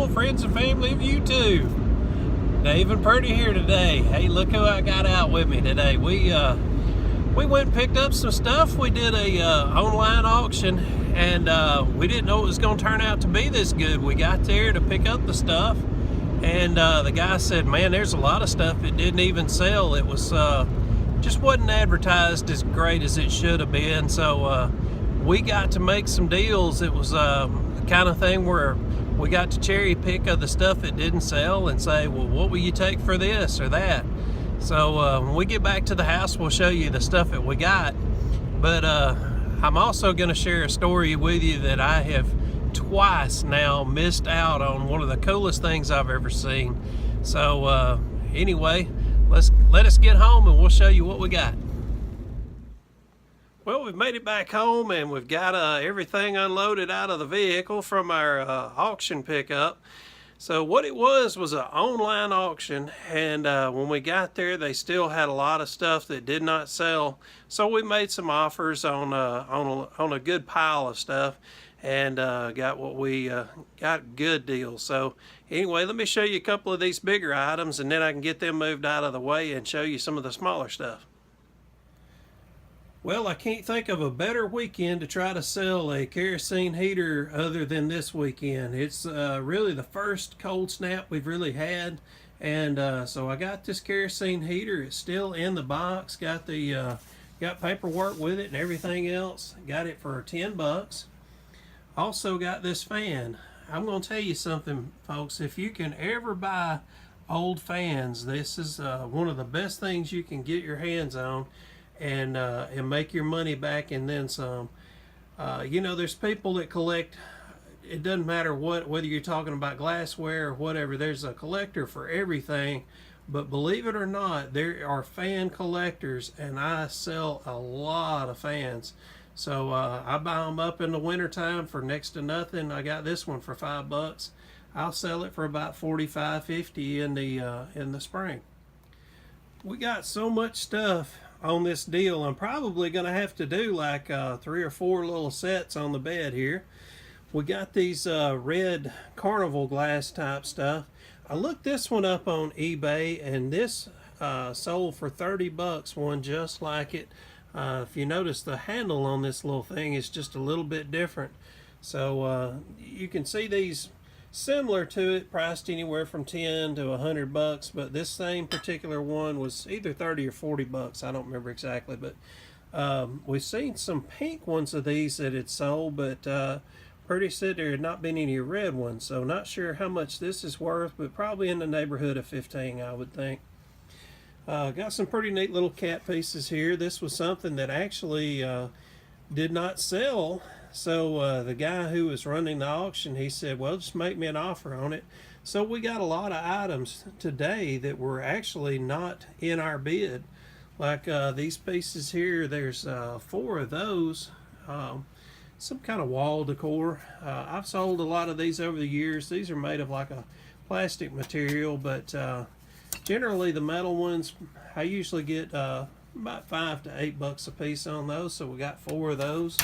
all friends and family of YouTube. Dave and Purdy here today. Hey, look who I got out with me today. We went and picked up some stuff. We did a online auction, and we didn't know it was going to turn out to be this good. We got there to pick up the stuff, and the guy said, man, there's a lot of stuff that didn't even sell. It was just wasn't advertised as great as it should have been. So we got to make some deals. It was the kind of thing where we got to cherry pick of the stuff that didn't sell and say, well, what will you take for this or that? So when we get back to the house, we'll show you the stuff that we got. But I'm also going to share a story with you that I have twice now missed out on one of the coolest things I've ever seen. So anyway, let us get home and we'll show you what we got. Well, we've made it back home and we've got everything unloaded out of the vehicle from our auction pickup. So what it was an online auction, and when we got there, they still had a lot of stuff that did not sell. So we made some offers on a good pile of stuff, and got what we got good deals. So anyway, let me show you a couple of these bigger items, and then I can get them moved out of the way and show you some of the smaller stuff. Well, I can't think of a better weekend to try to sell a kerosene heater other than this weekend. It's really the first cold snap we've really had, and so I got this kerosene heater. It's still in the box. Got the got paperwork with it and everything else. Got it for $10. Also got this fan. I'm going to tell you something, folks. If you can ever buy old fans, this is one of the best things you can get your hands on. And make your money back and then some. You know, there's people that collect, it doesn't matter whether you're talking about glassware or whatever, there's a collector for everything. But believe it or not, there are fan collectors, and I sell a lot of fans. So I buy them up in the wintertime for next to nothing. I got this one for $5. I'll sell it for about $45, $50 in the spring. We got so much stuff on this deal. I'm probably going to have to do like 3 or 4 little sets on the bed here. We got these red carnival glass type stuff. I looked this one up on eBay, and this sold for $30, one just like it. If you notice, the handle on this little thing is just a little bit different. So you can see these similar to it, priced anywhere from $10 to $100, but this same particular one was either $30 or $40. I don't remember exactly, but we've seen some pink ones of these that had sold, but Purdy said there had not been any red ones, so not sure how much this is worth, but probably in the neighborhood of $15, I would think. Got some pretty neat little cat pieces here. This was something that actually did not sell. So the guy who was running the auction, he said, well, just make me an offer on it. So we got a lot of items today that were actually not in our bid. Like these pieces here, there's 4 of those. Some kind of wall decor. I've sold a lot of these over the years. These are made of like a plastic material, but generally the metal ones, I usually get about $5 to $8 a piece on those. So we got 4 of those.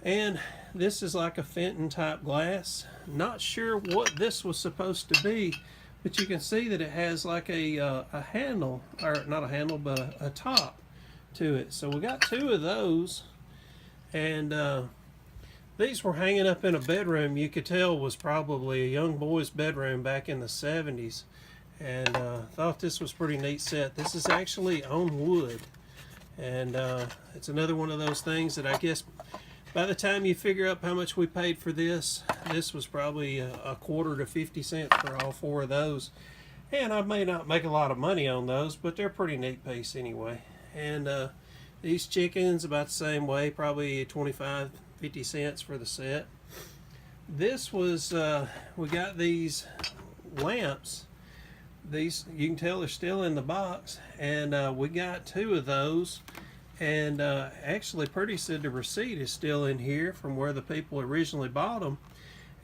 And this is like a Fenton type glass. Not sure what this was supposed to be, but you can see that it has like a handle, or not a handle, but a top to it. So we got 2 of those, and these were hanging up in a bedroom. You could tell was probably a young boy's bedroom back in the 70s, and thought this was a pretty neat set. This is actually on wood, and it's another one of those things that I guess by the time you figure up how much we paid for this, this was probably a quarter to 50 cents for all 4 of those. And I may not make a lot of money on those, but they're a pretty neat piece anyway. And these chickens about the same way, probably 25, 50 cents for the set. This was, we got these lamps. These, you can tell they're still in the box, and we got 2 of those. And actually Purdy said the receipt is still in here from where the people originally bought them,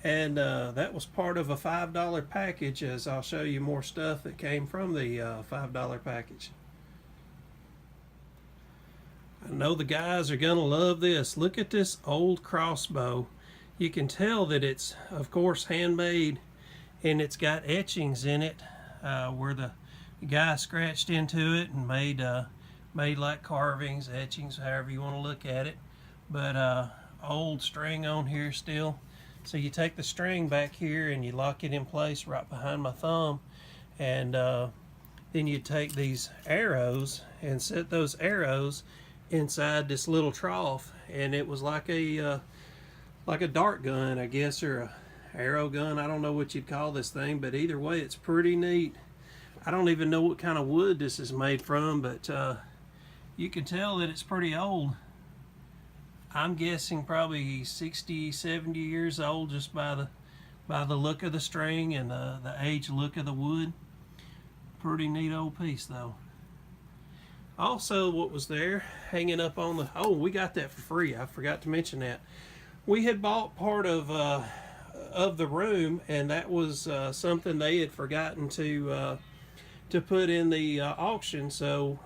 and that was part of a $5 package, as I'll show you more stuff that came from the $5 package. I know the guys are gonna love this. Look at this old crossbow. You can tell that it's, of course, handmade and it's got etchings in it where the guy scratched into it and made like carvings, etchings, however you want to look at it. But old string on here still. So you take the string back here and you lock it in place right behind my thumb, and then you take these arrows and set those arrows inside this little trough, and it was like a dart gun, I guess, or a arrow gun. I don't know what you'd call this thing, but either way, it's pretty neat. I don't even know what kind of wood this is made from, but you can tell that it's pretty old. I'm guessing probably 60, 70 years old just by the look of the string and the age look of the wood. Pretty neat old piece though. Also, what was there hanging up on the, oh, we got that for free. I forgot to mention that. We had bought part of the room, and that was something they had forgotten to put in the auction. So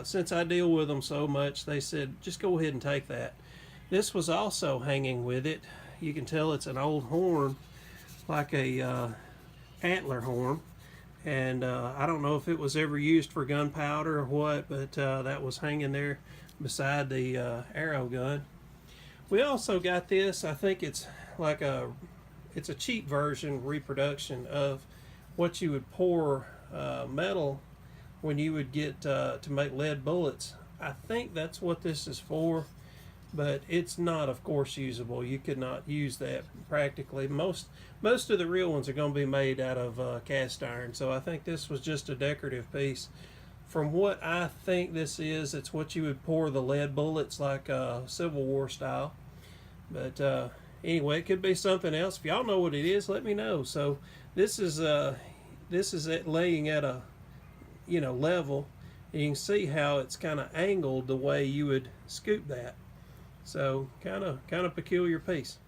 since I deal with them so much, they said just go ahead and take that. This was also hanging with it. You can tell it's an old horn, like a antler horn, and I don't know if it was ever used for gunpowder or what, but that was hanging there beside the arrow gun. We also got this. I think it's like it's a cheap version reproduction of what you would pour metal when you would get to make lead bullets. I think that's what this is for, but it's not, of course, usable. You could not use that practically. Most of the real ones are going to be made out of cast iron, so I think this was just a decorative piece. From what I think this is, it's what you would pour the lead bullets, like Civil War style. But anyway, it could be something else. If y'all know what it is, let me know. So this is it laying at a level. You can see how it's kind of angled the way you would scoop that. So kind of peculiar piece.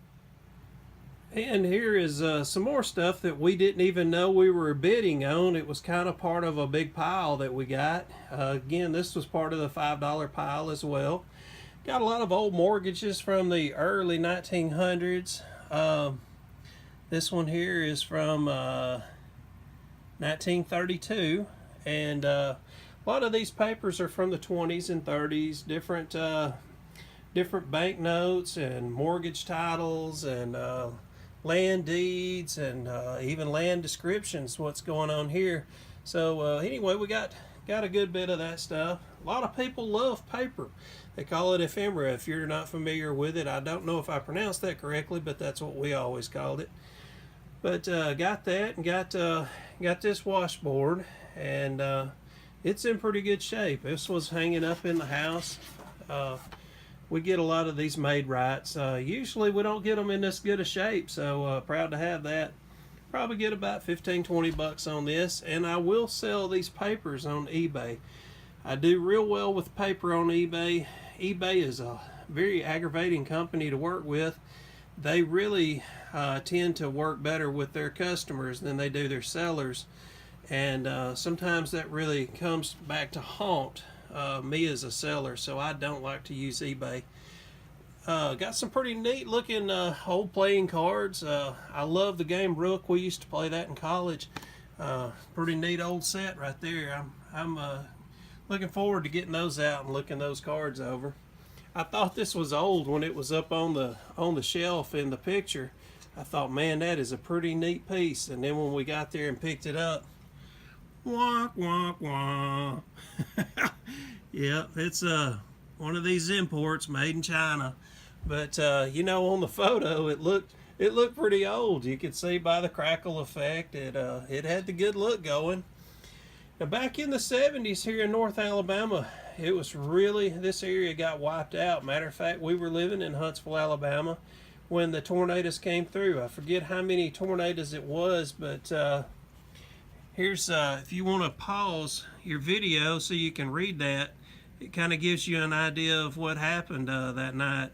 And here is some more stuff that we didn't even know we were bidding on. It was kind of part of a big pile that we got. Again, this was part of the $5 pile as well. Got a lot of old mortgages from the early 1900s. This one here is from 1932, and a lot of these papers are from the 20s and 30s. Different banknotes and mortgage titles and land deeds and even land descriptions. What's going on here? So anyway, we got a good bit of that stuff. A lot of people love paper. They call it ephemera. If you're not familiar with it, I don't know if I pronounced that correctly, but that's what we always called it. But got that, and got this washboard, and it's in pretty good shape. This was hanging up in the house. We get a lot of these made right. Usually we don't get them in this good a shape, so proud to have that. Probably get about 15-20 bucks on this, and I will sell these papers on eBay. I do real well with paper on eBay. eBay is a very aggravating company to work with. They really tend to work better with their customers than they do their sellers, and sometimes that really comes back to haunt me as a seller, so I don't like to use eBay. Got some pretty neat looking old playing cards. I love the game Rook. We used to play that in college. Pretty neat old set right there. I'm looking forward to getting those out and looking those cards over. I thought this was old when it was up on the shelf in the picture. I thought, man, that is a pretty neat piece. And then when we got there and picked it up, wah, wah, wah. Yeah, it's one of these imports made in China. But you know, on the photo, it looked pretty old. You could see by the crackle effect, it had the good look going. Now, back in the 70s here in North Alabama, it was really, this area got wiped out. Matter of fact, we were living in Huntsville, Alabama, when the tornadoes came through. I forget how many tornadoes it was, but here's, if you want to pause your video so you can read that, it kind of gives you an idea of what happened that night.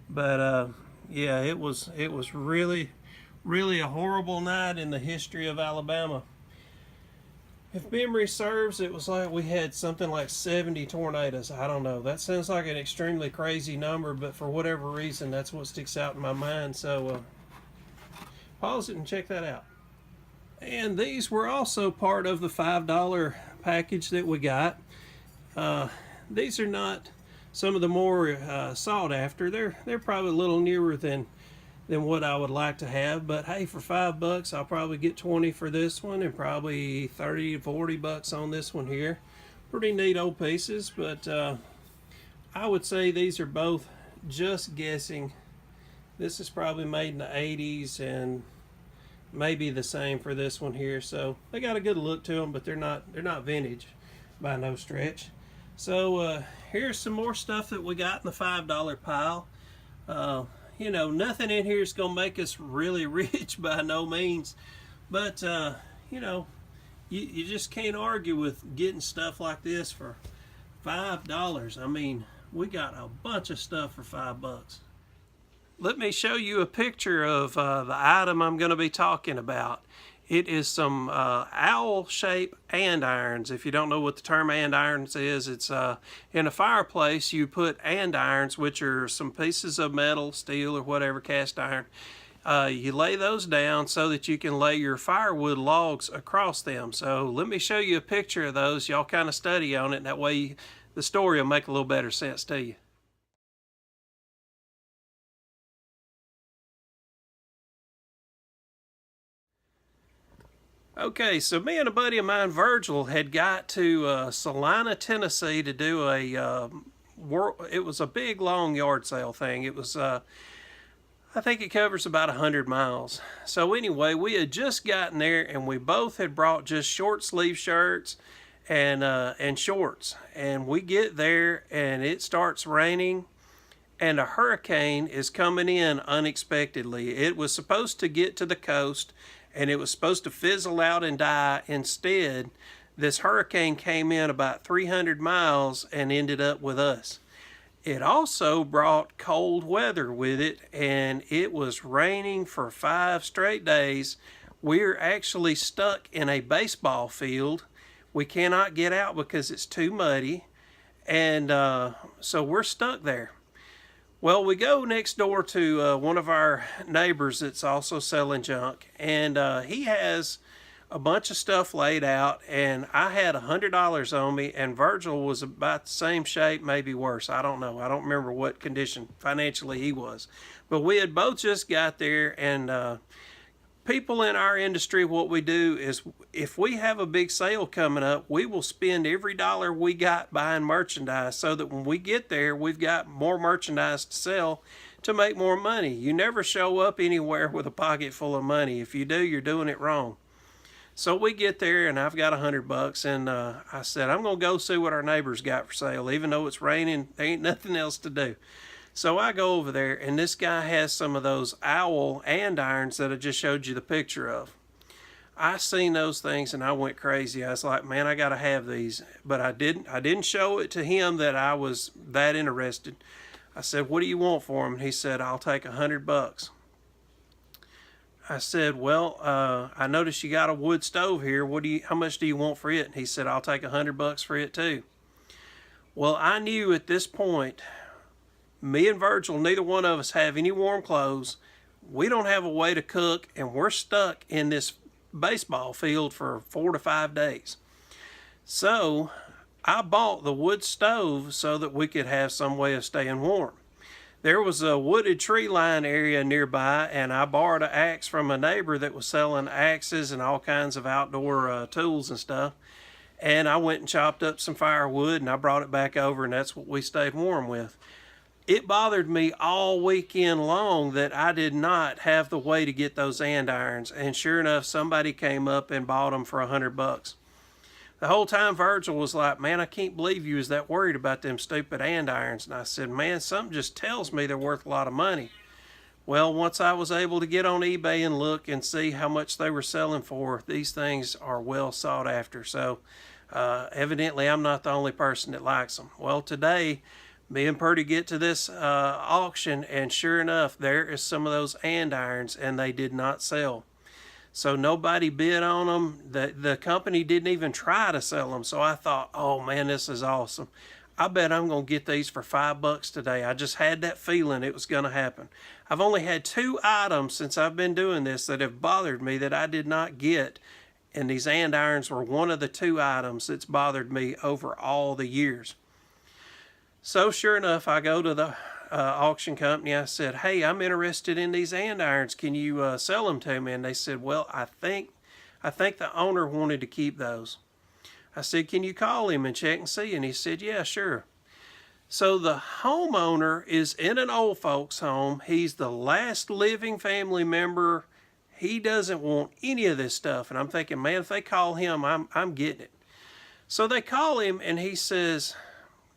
But yeah, it was really a horrible night in the history of Alabama. If memory serves, it was like we had something like 70 tornadoes. I don't know. That sounds like an extremely crazy number, but for whatever reason, that's what sticks out in my mind. So pause it and check that out. And these were also part of the $5 package that we got. These are not some of the more sought after. They're probably a little newer than what I would like to have, but hey, for $5 I'll probably get 20 for this one and probably 30 to 40 bucks on this one here. Pretty neat old pieces, but I would say these are both, just guessing, this is probably made in the 80s and maybe the same for this one here. So they got a good look to them, but they're not vintage by no stretch. So here's some more stuff that we got in the $5 pile. You know, nothing in here is gonna make us really rich by no means, but you know, you just can't argue with getting stuff like this for $5. I mean, we got a bunch of stuff for $5. Let me show you a picture of the item I'm going to be talking about. It is some owl-shaped andirons. If you don't know what the term andirons is, it's in a fireplace you put andirons, which are some pieces of metal, steel, or whatever, cast iron. You lay those down so that you can lay your firewood logs across them. So let me show you a picture of those. Y'all kind of study on it, and that way the story will make a little better sense to you. Okay, so me and a buddy of mine, Virgil, had got to Salina, Tennessee to do it was a big, long yard sale thing. It was, I think it covers about 100 miles. So anyway, we had just gotten there, and we both had brought just short sleeve shirts and shorts. And we get there, and it starts raining, and a hurricane is coming in unexpectedly. It was supposed to get to the coast, and it was supposed to fizzle out and die. Instead, this hurricane came in about 300 miles and ended up with us. It also brought cold weather with it, and it was raining for 5 straight days. We're actually stuck in a baseball field. We cannot get out because it's too muddy, and so we're stuck there. Well, we go next door to one of our neighbors that's also selling junk, and he has a bunch of stuff laid out, and I had $100 on me, and Virgil was about the same shape, maybe worse. I don't know. I don't remember what condition financially he was. But we had both just got there, and people in our industry, what we do is if we have a big sale coming up, we will spend every dollar we got buying merchandise so that when we get there, we've got more merchandise to sell to make more money. You never show up anywhere with a pocket full of money. If you do, you're doing it wrong. So we get there, and I've got $100, and I said, I'm going to go see what our neighbors got for sale. Even though it's raining, there ain't nothing else to do. So I go over there, and this guy has some of those owl andirons that I just showed you the picture of. I seen those things, and I went crazy. I was like, man, I got to have these. But I didn't show it to him that I was that interested. I said, what do you want for them? And he said, I'll take $100. I said, well, I noticed you got a wood stove here. How much do you want for it? And he said, I'll take $100 for it too. Well, I knew at this point, me and Virgil, neither one of us have any warm clothes. We don't have a way to cook, and we're stuck in this baseball field for 4 to 5 days. So I bought the wood stove so that we could have some way of staying warm. There was a wooded tree line area nearby, and I borrowed an axe from a neighbor that was selling axes and all kinds of outdoor tools and stuff. And I went and chopped up some firewood, and I brought it back over, and that's what we stayed warm with. It bothered me all weekend long that I did not have the way to get those andirons, and sure enough, somebody came up and bought them for $100. The whole time Virgil was like, man, I can't believe you was that worried about them stupid andirons. And I said, man, something just tells me they're worth a lot of money. Well, once I was able to get on eBay and look and see how much they were selling for, these things are well sought after. So evidently I'm not the only person that likes them. Well, today, me and Purdy get to this auction, and sure enough, there is some of those andirons, and they did not sell. So nobody bid on them. The company didn't even try to sell them. So I thought, oh man, this is awesome. I bet I'm going to get these for $5 today. I just had that feeling it was going to happen. I've only had 2 items since I've been doing this that have bothered me that I did not get. And these andirons were one of the 2 items that's bothered me over all the years. So sure enough, I go to the auction company. I said, hey, I'm interested in these andirons. Can you sell them to me? And they said, well, I think the owner wanted to keep those. I said, can you call him and check and see? And he said, yeah, sure. So the homeowner is in an old folks home. He's the last living family member. He doesn't want any of this stuff. And I'm thinking, man, if they call him, I'm getting it. So they call him and he says,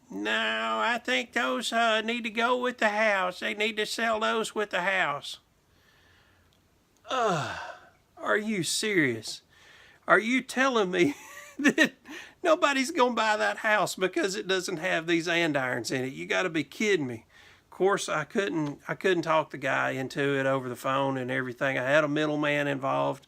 no, I think those need to go with the house. They need to sell those with the house. Are you serious? Are you telling me that nobody's going to buy that house because it doesn't have these andirons in it? You got to be kidding me. Of course, I couldn't talk the guy into it over the phone and everything. I had a middleman involved.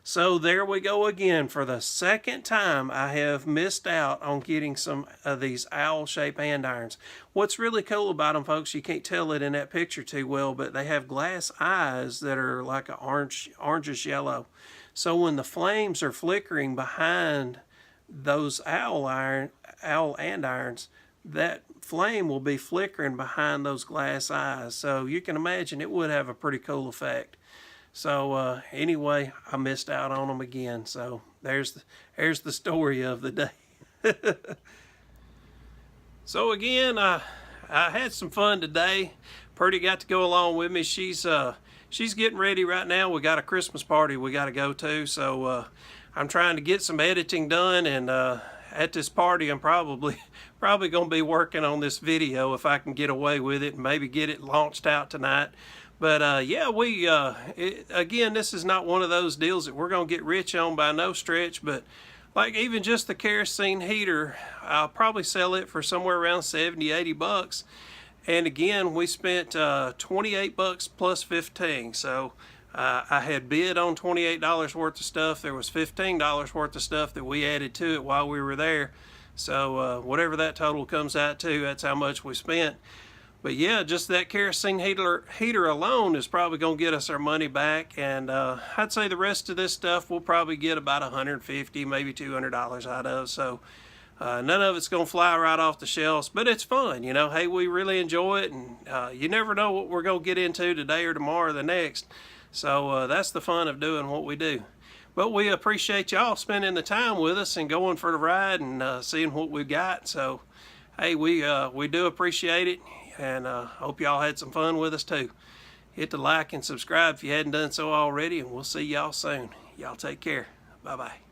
So there we go again. For the second time, I have missed out on getting some of these owl-shaped andirons. What's really cool about them, folks, you can't tell it in that picture too well, but they have glass eyes that are like an orangish yellow. So when the flames are flickering behind those owl andirons, that flame will be flickering behind those glass eyes. So you can imagine it would have a pretty cool effect. So anyway, I missed out on them again. So there's the story of the day. So again, I had some fun today. Purdy got to go along with me. She's getting ready right now. We got a Christmas party we got to go to. So I'm trying to get some editing done, and at this party I'm probably going to be working on this video if I can get away with it and maybe get it launched out tonight. But yeah, again, this is not one of those deals that we're going to get rich on by no stretch, but like even just the kerosene heater, I'll probably sell it for somewhere around 70, 80 bucks. And again, we spent 28 bucks plus 15. So I had bid on $28 worth of stuff. There was $15 worth of stuff that we added to it while we were there. So whatever that total comes out to, that's how much we spent. But yeah, just that kerosene heater alone is probably going to get us our money back. And I'd say the rest of this stuff we'll probably get about $150, maybe $200 out of. So none of it's going to fly right off the shelves, but it's fun. You know, hey, we really enjoy it. And you never know what we're going to get into today or tomorrow or the next. So that's the fun of doing what we do. But we appreciate y'all spending the time with us and going for the ride and seeing what we've got. So, hey, we do appreciate it. And hope y'all had some fun with us too. Hit the like and subscribe if you hadn't done so already, and we'll see y'all soon. Y'all take care. Bye-bye.